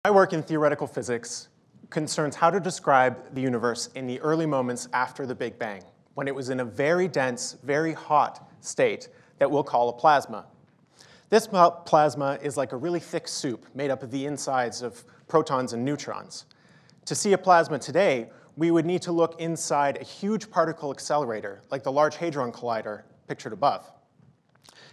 My work in theoretical physics concerns how to describe the universe in the early moments after the Big Bang, when it was in a very dense, very hot state that we'll call a plasma. This plasma is like a really thick soup made up of the insides of protons and neutrons. To see a plasma today, we would need to look inside a huge particle accelerator, like the Large Hadron Collider pictured above.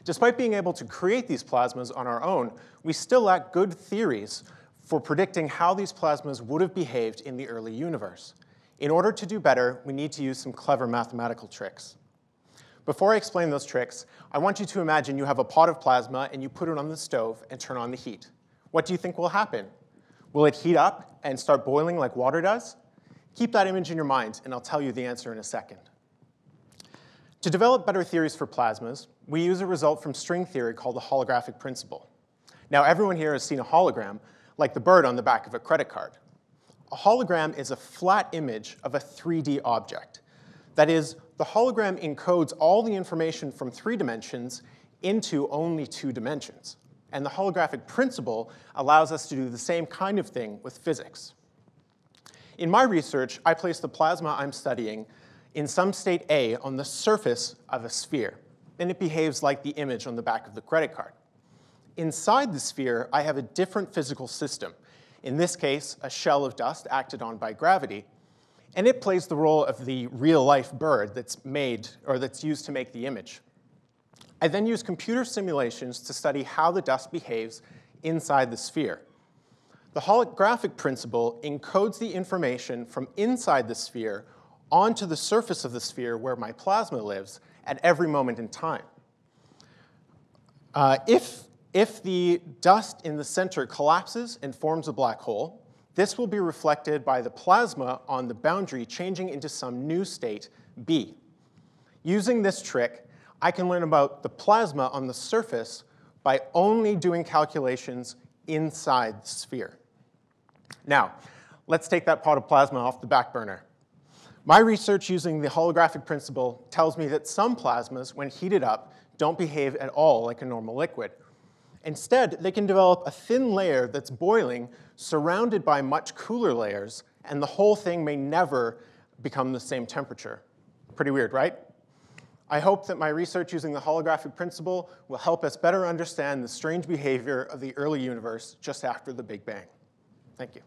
Despite being able to create these plasmas on our own, we still lack good theories for predicting how these plasmas would have behaved in the early universe. In order to do better, we need to use some clever mathematical tricks. Before I explain those tricks, I want you to imagine you have a pot of plasma and you put it on the stove and turn on the heat. What do you think will happen? Will it heat up and start boiling like water does? Keep that image in your mind, and I'll tell you the answer in a second. To develop better theories for plasmas, we use a result from string theory called the holographic principle. Now, everyone here has seen a hologram, like the bird on the back of a credit card. A hologram is a flat image of a 3D object. That is, the hologram encodes all the information from 3 dimensions into only 2 dimensions. And the holographic principle allows us to do the same kind of thing with physics. In my research, I place the plasma I'm studying in some state A on the surface of a sphere, and it behaves like the image on the back of the credit card. Inside the sphere, I have a different physical system, in this case, a shell of dust acted on by gravity, and it plays the role of the real-life bird that's used to make the image. I then use computer simulations to study how the dust behaves inside the sphere. The holographic principle encodes the information from inside the sphere onto the surface of the sphere where my plasma lives at every moment in time. If the dust in the center collapses and forms a black hole, this will be reflected by the plasma on the boundary changing into some new state, B. Using this trick, I can learn about the plasma on the surface by only doing calculations inside the sphere. Now, let's take that pot of plasma off the back burner. My research using the holographic principle tells me that some plasmas, when heated up, don't behave at all like a normal liquid. Instead, they can develop a thin layer that's boiling, surrounded by much cooler layers, and the whole thing may never become the same temperature. Pretty weird, right? I hope that my research using the holographic principle will help us better understand the strange behavior of the early universe just after the Big Bang. Thank you.